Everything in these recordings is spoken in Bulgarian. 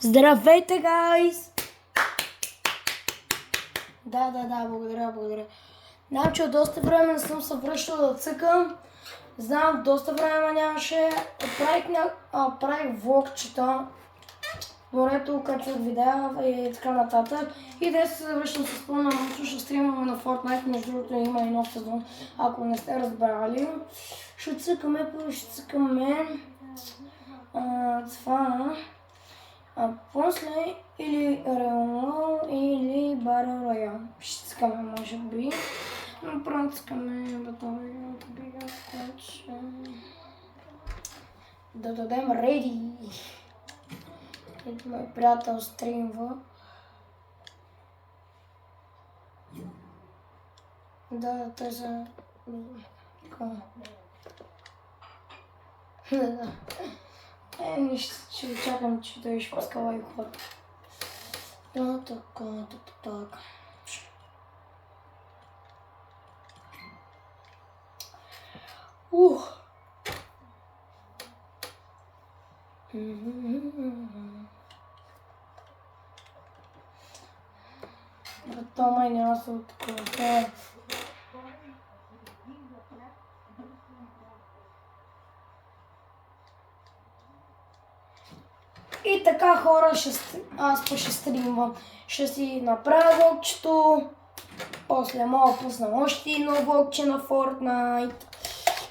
Здравейте, гайс! Да, благодаря. Знам, че от доста време не съм се връщал да цъкам. Знам, доста време нямаше. Правих влогчета. Морето, качвах видеа и така нататък. И днес се връщам с пълна мощ, ще стримаме на Fortnite. Между другото има и нов сезон, ако не сте разбрали. Ще цъкаме това. А после или Реал или Battle Royale. Ще цъкаме, може би. Но първо цъкаме Battle Royale, да дадем ready. Ето мой приятел стримва. Да, той са... Нищо, ще чакам, че той ще пуска лайкот. Така. Това май няма се от такова. И така, хора, аз ще стримвам. Ще си направя влогчето. После мога пусна още едно влогче на Fortnite.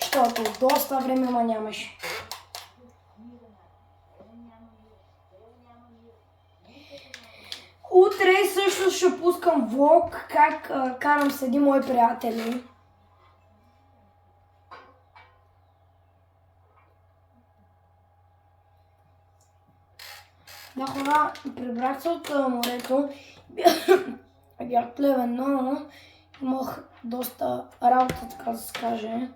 Защото доста време нямаше. Утре също ще пускам влог, как карам с един мои приятели. Да, хора, прибрах се от морето. Бях плевен, но имах доста работа, така да се каже.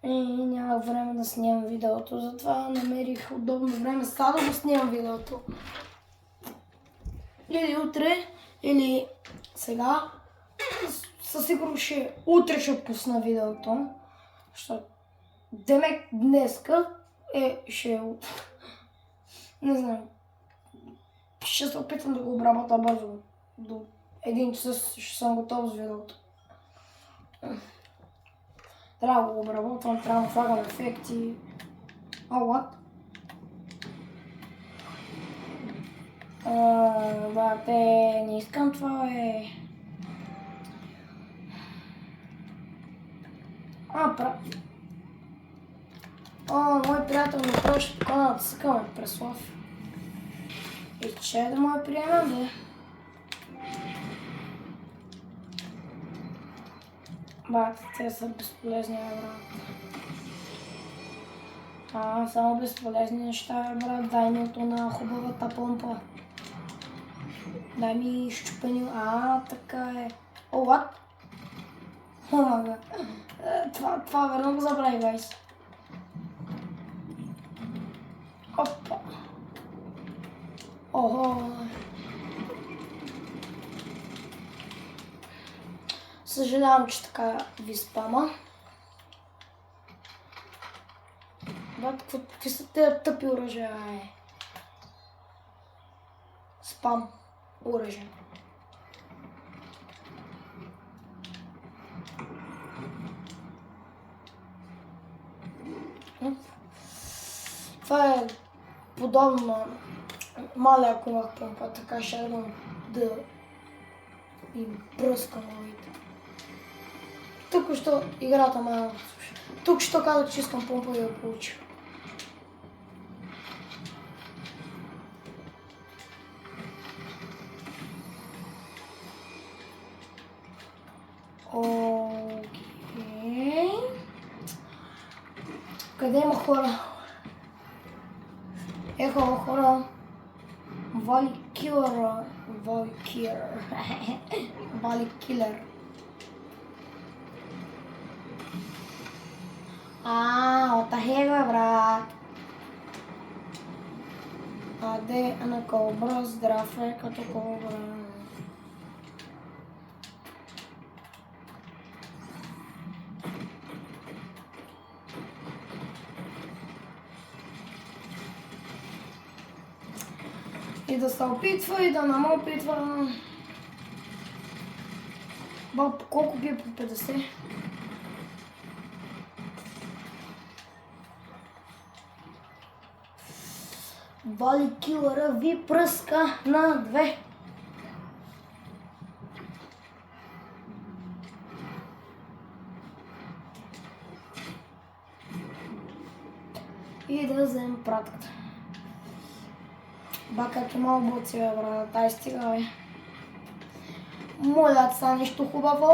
И нямах време да снимам видеото, затова намерих удобно време сега да го снимам видеото. Или утре, или сега. Със сигурност утре ще пусна видеото. Защото демек днеска не знам. Ще се опитам да го обработя бързо. До 1 час ще съм готов с видеото. Трябва да го обработвам, трябва да слагам ефекти. What? Бате, не искам това мой приятел ми праща покана да цъкаме Преслав. И че да му приемам, бе. Бате, те са безполезни, брат. Само безполезни неща, брат. Дай ми от на хубавата помпа. Дай ми щупени. Така е. What? Това верно го забрави, гайс. Опа. Съжалявам, че така ви спама. Брат, какви са тези тъпи оръжия, Спам оръжия. Това е подобно маля, ако имах помпа, така ще едвам да им пръскам ловите. Тук що играта ме слуша. Тук що казах, че искам помпа и я получих. Окей. Къде има хора? Хора. Вали килър. Ота хега, брат. Аде на кобра, здрав е като кобра. И да се опитва, и да не ме опитва. Колко бие по 50? Вали килъра ви пръска на 2. И да вземем пратката. Как има обуци, бе, брат. Дай стига, бе. Моля са нещо хубаво.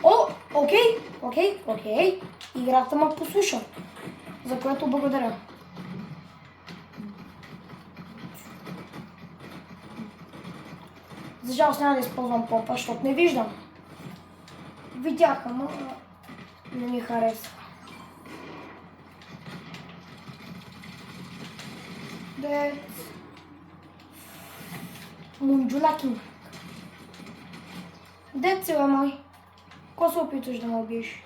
О, окей. Играта ме послуша. За което благодаря. За жалост няма да използвам помпа, защото не виждам. Видях, ама не ми харесва. Мунджулакин. Дет се, бе, мой. Ко се опитваш да ме убиеш?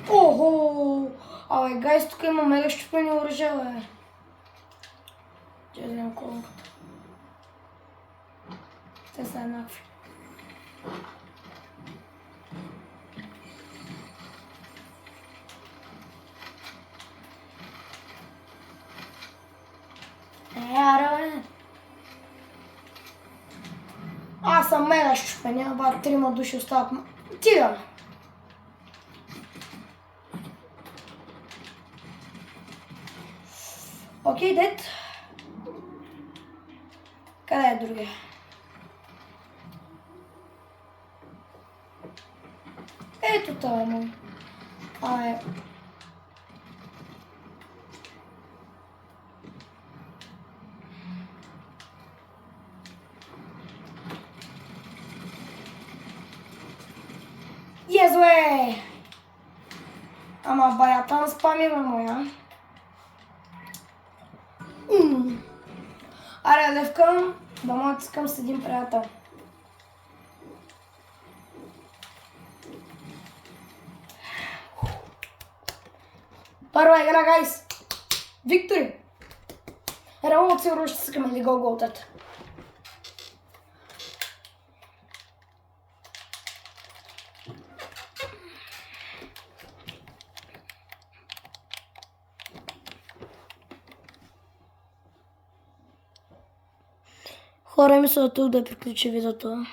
Охо! Абе, гайс, тук има мега щупени оръжия, бе. Ще вземем колонката. Те са еднакви. Аре, бе. Аз съм мега щупен, ба, 3 души остават. Тига! Окей, дед. Къде е другия? Ето това е мой. Езуе! Ама баята на спами, бе, моя. Аре, левкам, да му искам с един приятел. Първа игра, гайс! Виктори! Реално сигурно ще искаме ли гол-голтата. Хора, мисля тук да приключи видеото.